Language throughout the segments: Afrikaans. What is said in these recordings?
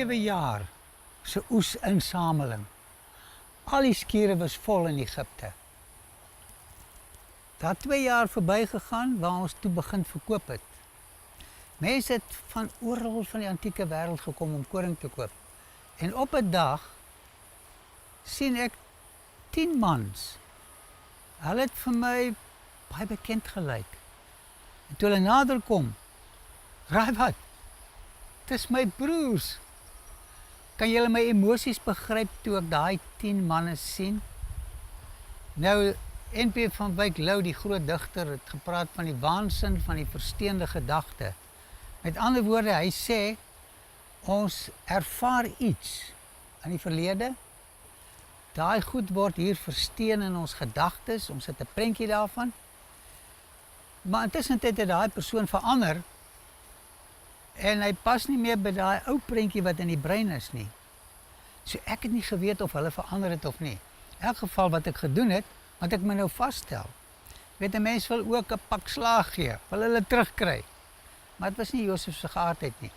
7 jaar se oesinsameling. Al die skure was vol in Egipte. Daar 2 jaar verbygegaan waar ons toe begin verkoop het. Mense het van oral van die antieke wêreld gekom om koring te koop. En op 'n dag sien ek 10 mans. Hulle het vir my baie bekend gelyk. En toe hulle nader kom, raai wat? Dis my broers. Kan julle my emosies begryp toe ek daai 10 manne sien? Nou, N.P. van Wyk Louw, die groot digter, het gepraat van die waansin van die versteende gedagte. Met ander woorde, hy sê, ons ervaar iets in die verlede. Daai goed word hier versteen in ons gedagtes, ons het 'n prentjie daarvan. Maar intussen het daai persoon verander en hy pas nie meer by daai ou prentjie wat in die brein is nie. So ek het nie geweet of hulle verander het of nie. In elk geval wat ek gedoen het, wat ek my nou vasstel. Weet 'n mens wil ook 'n pak slaag gee, wil hulle terugkry. Maar dit was nie Josef se geaardheid nie.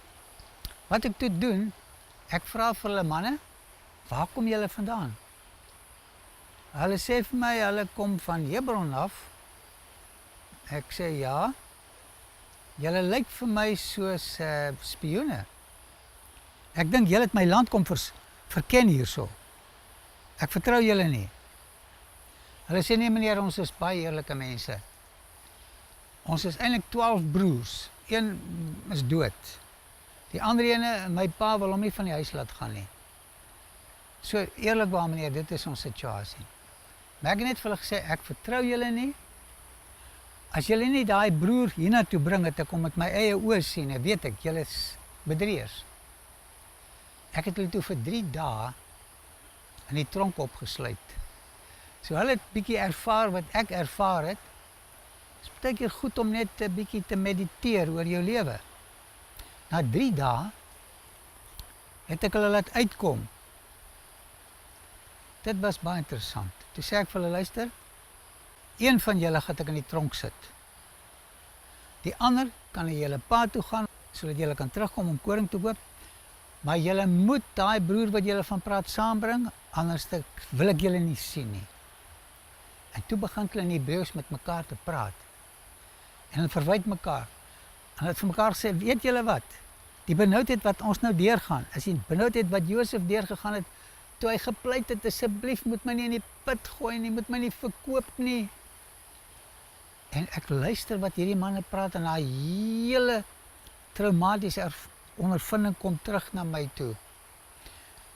Wat ek toe doen, ek vra vir hulle manne, waar kom julle vandaan? Hulle sê vir my, hulle kom van Hebron af. Ek sê ja. Julle lyk vir my soos spioene. Ek dink julle het my land kom verken hierso. Ek vertrou julle nie. Hulle sê nee meneer, ons is baie eerlike mense. Ons is eintlik 12 broers. Een is dood. Die ander ene, my pa wil hom nie van die huis laat gaan nie. So eerlikwaar meneer, dit is ons situasie. Maar ek het net vir hulle gesê, ek vertrou julle nie. As julle nie daai broer hiernatoe bring het, ek kom met my eie oë sien, en weet ek, julle is bedrieërs. Ek het hulle toe vir 3 dae in die tronk opgesluit. So hulle het bietjie ervaar wat ek ervaar het. Dit is baie keer goed om net 'n bietjie te mediteer oor jou lewe. Na 3 dae het ek hulle laat uitkom. Dit was baie interessant. Toe sê ek vir hulle, luister, een van julle gaan ek in die tronk sit. Die ander kan na julle pa toe gaan, sodat julle kan terugkom om koring te koop. Maar julle moet daai broer wat julle van praat saambring, anders wil ek julle nie sien nie. En toe begin hulle in Hebreëus met mekaar te praat. En hulle verwyd mekaar. En hulle het vir mekaar gesê, weet julle wat? Die benoudheid wat ons nou deurgaan, is die benoudheid wat Josef deurgegaan het, toe hy gepleit het, asseblief moet my nie in die put gooi nie, moet my nie verkoop nie. En ek luister wat hierdie manne praat en daai hele traumatiese ondervinding kom terug na my toe.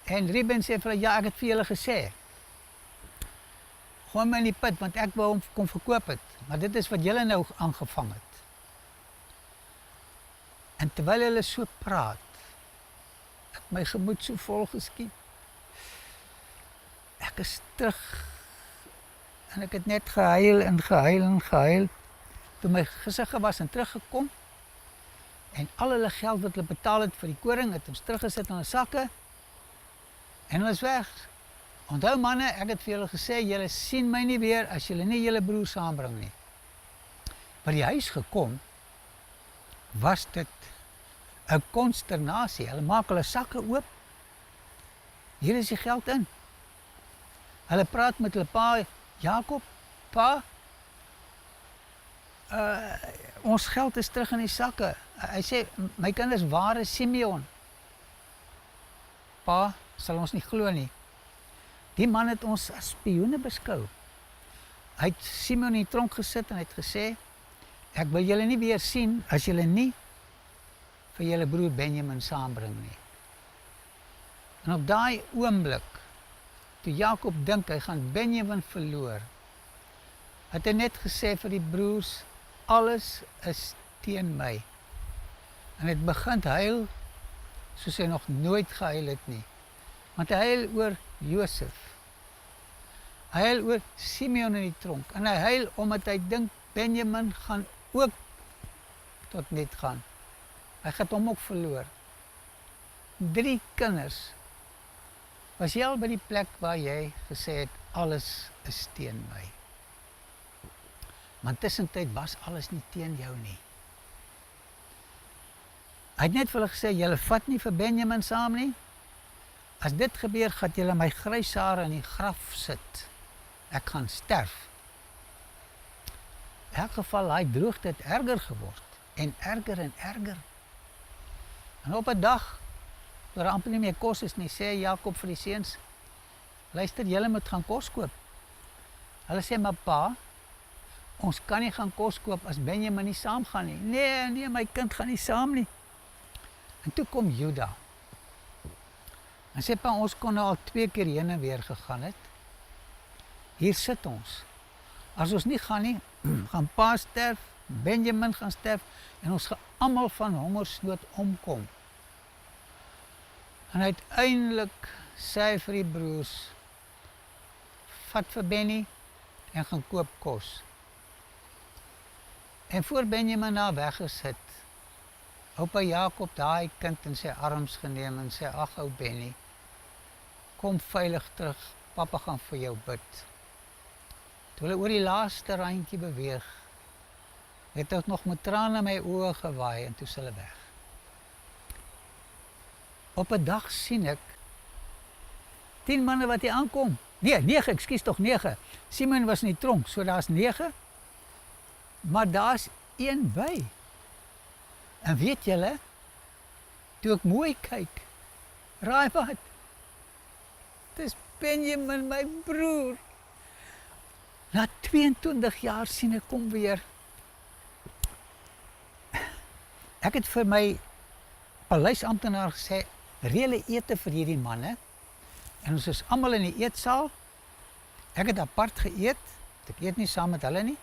En Ruben sê vir hulle, ja, ek het vir julle gesê, gooi my in die put, want ek wou hom kom verkoop het. Maar dit is wat julle nou aangevang het. En terwyl hulle so praat, het my gemoed so vol geskiet. Ek is terug en ek het net gehuil en gehuil en gehuil. Toe my gesig gewas en teruggekom en al hulle geld wat hulle betaal het vir die koring het ons teruggesit in hulle sakke en hulle is weg. Onthou manne, ek het vir julle gesê, julle sien my nie weer as julle nie julle broer saambring nie. By die huis gekom, was dit 'n konsternasie. Hulle maak hulle sakke oop. Hier is die geld in. Hulle praat met hulle pa, Jakob, pa, ons geld is terug in die sakke. Hy sê, my kinders, waar is Simeon? Pa, sal ons nie glo nie. Die man het ons as spioene beskou. Hy het Simeon in die tronk gesit en hy het gesê, ek wil julle nie weer sien as julle nie vir julle broer Benjamin saambring nie. En op daai oomblik, toe Jakob dink hy gaan Benjamin verloor, het hy net gesê vir die broers, alles is teen my. En het begin huil, soos hy nog nooit gehuil het nie. Want hy huil oor Josef. Hy huil oor Simeon in die tronk. En hy huil omdat hy dink Benjamin gaan ook tot net gaan. Hy het hom ook verloor. 3 kinders. Was jy al by die plek waar jy gesê het, alles is teen my? Maar tussentyd was alles nie teen jou nie. Hy het net vir hulle gesê, julle vat nie vir Benjamin saam nie. As dit gebeur, gaan julle my grys hare in die graf sit. Ek gaan sterf. In elk geval, daai droogte het erger geword. En erger en erger. En op 'n dag, toe daar amper nie meer kos is nie, sê Jakob vir die seuns, luister, julle moet gaan kos koop. Hulle sê, maar pa, ons kan nie gaan kos koop as Benjamin nie saam gaan nie. Nee, my kind gaan nie saam nie. En toe kom Juda. En sê, pa, ons kon nou al 2 keer heen en weer gegaan het. Hier sit ons. As ons nie gaan nie, gaan pa sterf, Benjamin gaan sterf, en ons gaan almal van hongersnood omkom. En uiteindelik sê hy vir die broers, vat vir Benny en gaan koop kos. En voor Benjamin daar weggesit, oupa Jakob daai kind in sy arms geneem en sê, ag ou Benny, kom veilig terug, papa gaan vir jou bid. Toe hulle oor die laaste randjie beweeg, het ek nog met trane in my oë gewaai en toe is hulle weg. Op 'n dag sien ek 10 manne wat hier aankom. Nee, 9, ekskuus tog 9. Simon was in die tronk, so daar's 9. Maar daar's 1 by. En weet julle, toe ek mooi kyk, raai wat? Dis Benjamin, my broer. Na 22 jaar sien ek hom weer. Ek het vir my paleisamptenaar gesê, reële ete vir hierdie manne. En ons is almal in die eetsaal. Ek het apart geëet. Ek eet nie saam met hulle nie.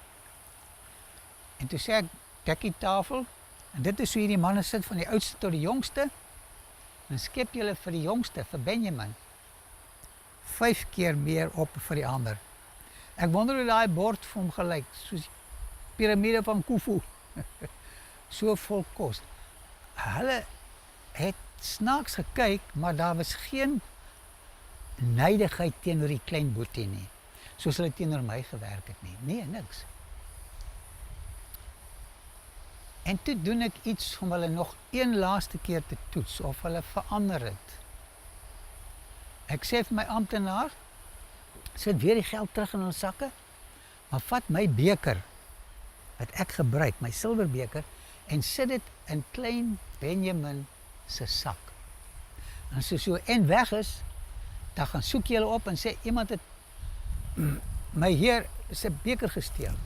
En toe sê ek, dek die tafel. En dit is hoe hierdie manne sit, van die oudste tot die jongste. En skep julle vir die jongste, vir Benjamin, 5 keer meer op vir die ander. Ek wonder hoe daai bord vir hom gelyk, soos die piramide van Khufu. So vol kos. Hulle het snaaks gekyk, maar daar was geen neidigheid teenoor die klein boetie nie, soos hulle teenoor my gewerk het nie. Nee, niks. En toe doen ek iets om hulle nog een laaste keer te toets, of hulle verander het. Ek sê vir my amptenaar, sit weer die geld terug in hulle sakke, maar vat my beker, wat ek gebruik, my silverbeker, en sit dit in klein Benjamin se sak. En as so en weg is, dan gaan soek julle op en sê, iemand het my heer se beker gesteel.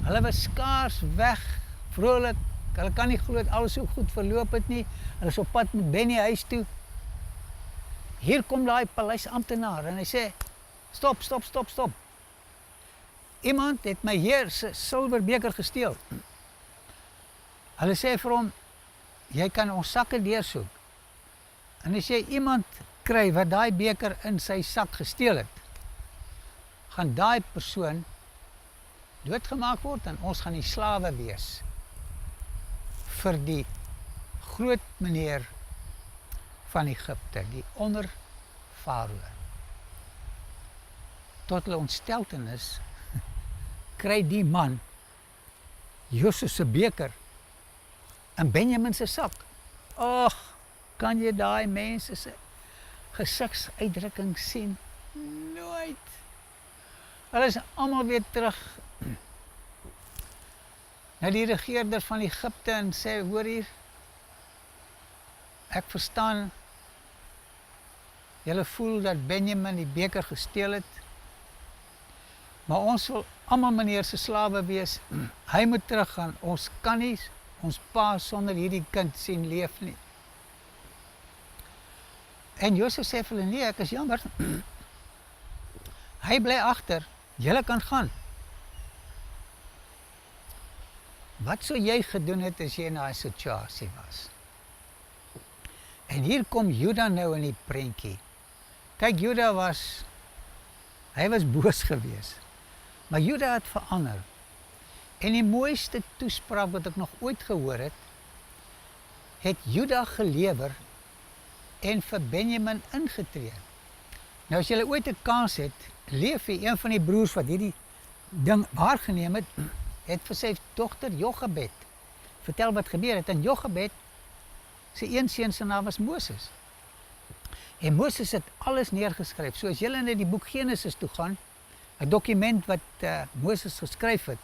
Hulle was skaars weg, vrolik, hulle kan nie glo dat alles so goed verloop het nie, hulle is op pad met Benny huis toe. Hier kom daai paleisamptenaar en hy sê, stop. Iemand het my heer se silverbeker gesteel. Hulle sê vir hom, jy kan ons sakke deursoek. En as jy iemand kry wat daai beker in sy sak gesteel het, gaan daai persoon doodgemaak word en ons gaan die slawe wees vir die groot meneer van Egipte, die onder Farao. Tot hulle ontsteltenis kry die man Josef se beker in Benjamin se sak. Ag, kan jy daai mense se gesigsuitdrukking sien? Nooit. Hulle is almal weer terug na die regerder van Egipte en sê, hoor hier, ek verstaan, julle voel dat Benjamin die beker gesteel het, maar ons wil almal meneer se slawe wees, hy moet teruggaan, ons kan nie ons pa sonder hierdie kind sien leef nie. En Josef sê vir hulle, nee, ek is jammer, hy bly agter, julle kan gaan. Wat sou jy gedoen het as jy in daai situasie was? En hier kom Juda nou in die prentjie. Kyk, Juda was boos geweest, maar Juda het verander. En die mooiste toespraak wat ek nog ooit gehoor het Juda gelewer en vir Benjamin ingetree. Nou as jy ooit 'n kans het, Levi, een van die broers wat hierdie ding waargeneem het vir sy dogter Jochebed vertel wat gebeur het. En Jochebed Sy een seun se naam was Moses. En Moses het alles neergeskryf. So as julle na die boek Genesis toe gaan, 'n dokument wat Moses geskryf het,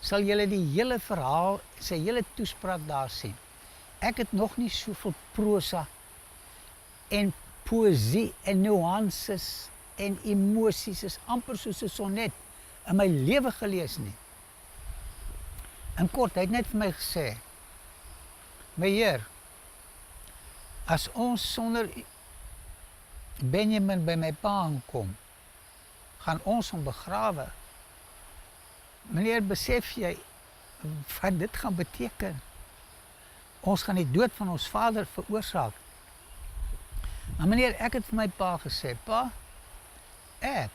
sal julle die hele verhaal, sy hele toespraak daar sien. Ek het nog nie soveel prosa en poësie en nuances en emosies, is amper soos 'n sonnet, in my lewe gelees nie. In kort, hy het net vir my gesê, my Heer, as ons sonder Benjamin by my pa aankom, gaan ons hom begrawe. Meneer, besef jy wat dit gaan beteken? Ons gaan die dood van ons vader veroorsaak. Maar meneer, ek het vir my pa gesê, pa, ek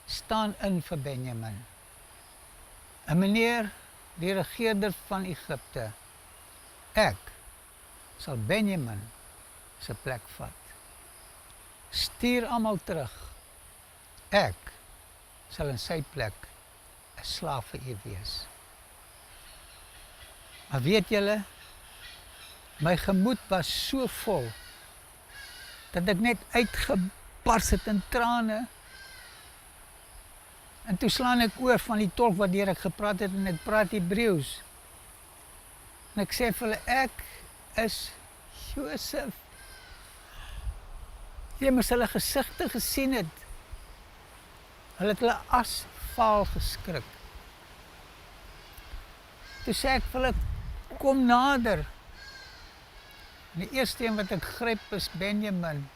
staan in vir Benjamin. En meneer, die regeerder van Egypte, ek sal Benjamin sy plek vat. Stuur almal terug. Ek sal in sy plek 'n slaaf vir u wees. Maar weet julle, my gemoed was so vol, dat ek net uitgebars het in trane. En toe slaan ek oor van die tolk wat deur ek gepraat het, en ek praat Hebreëus. En ek sê vir hulle, ek is Josef. Jy moes hulle gesigte gesien het. Hulle het hulle asfaal geskrik. Toe sê ek vir hulle, kom nader. En die eerste een wat ek gryp is Benjamin.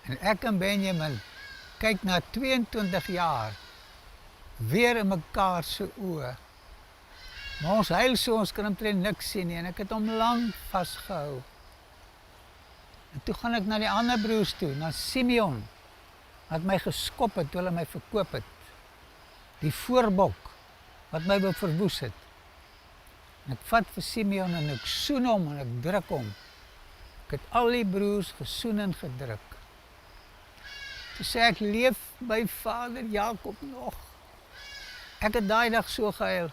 En ek en Benjamin kyk na 22 jaar weer in mekaar se oë. Maar ons huil so, ons kan omtrent niks sien nie, en ek het hom lang vasgehou. En toe gaan ek na die ander broers toe, na Simeon, wat my geskop het toe hulle my verkoop het. Die voorbok wat my wou verwoes het. En ek vat vir Simeon en ek soen hom en ek druk hom. Ek het al die broers gesoen en gedruk. Toe sê ek, leef my vader Jakob nog. Ek het daai dag so gehuil.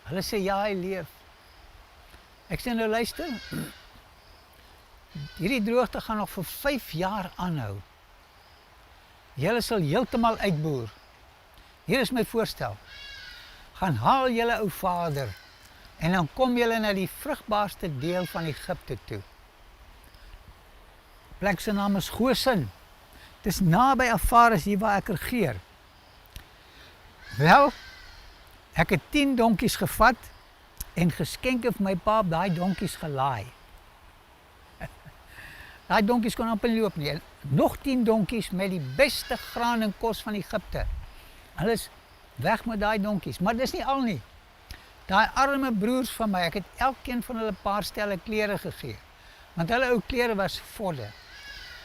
Hulle sê, ja, hy leef. Ek sê, nou luister, hierdie droogte gaan nog vir 5 jaar aanhou. Julle sal heeltemal uitboer. Hier is my voorstel. Gaan haal julle ou vader en dan kom julle na die vrugbaarste deel van Egypte toe. Plek se naam is Goshen. Het is naby Afaris hier waar ek regeer. Wel, ek het 10 donkies gevat en geskenke vir my pa op daai donkies gelaai. Daai donkies kon amper nie loop nie. Nog 10 donkies met die beste graan en kos van Egypte. Hulle is weg met daai donkies, maar dis nie al nie. Daai arme broers van my, ek het elkeen van hulle 'n paar stelle klere gegee. Want hulle ou klere was vodde.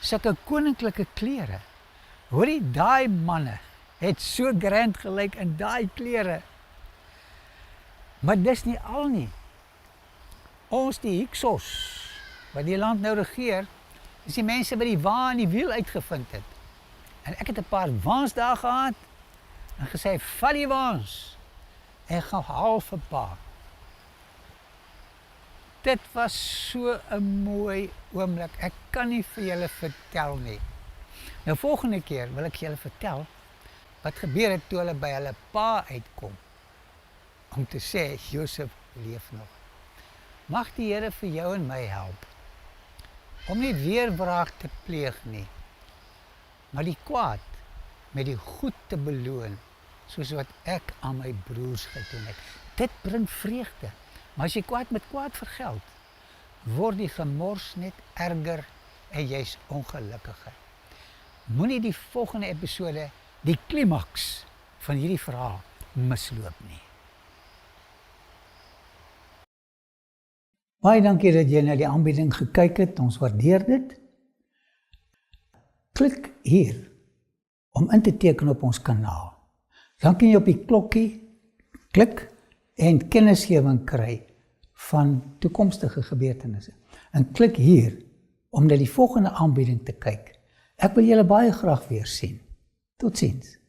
Sulke koninklike klere. Hoorie, daai manne het so grand gelyk in daai klere. Maar dis nie al nie. Ons die Hyksos, wat die land nou regeer, is die mense wat die wa en die wiel uitgevind het. En ek het 'n paar waans daar gehad en gesê, vat die waans en gaan haal vir pa. Dit was so 'n mooi oomblik. Ek kan nie vir julle vertel nie. Nou volgende keer wil ek julle vertel wat gebeur het toe hulle by hulle pa uitkom. Om te sê, Josef leef nog. Mag die Here vir jou en my help. Om nie weer wraak te pleeg nie. Maar die kwaad met die goed te beloon. Soos wat ek aan my broers gedoen het. Dit bring vreugde. Maar as jy kwaad met kwaad vergeld, word die gemors net erger en jy's ongelukkiger. Moenie die volgende episode, die klimaks van hierdie verhaal, misloop nie. Baie dankie dat jy na die aanbieding gekyk het, ons waardeer dit. Klik hier om in te teken op ons kanaal. Dan kan jy op die klokkie klik en kennisgewing kry van toekomstige gebeurtenisse. En klik hier om na die volgende aanbieding te kyk. Ek wil julle baie graag weer sien. Totsiens.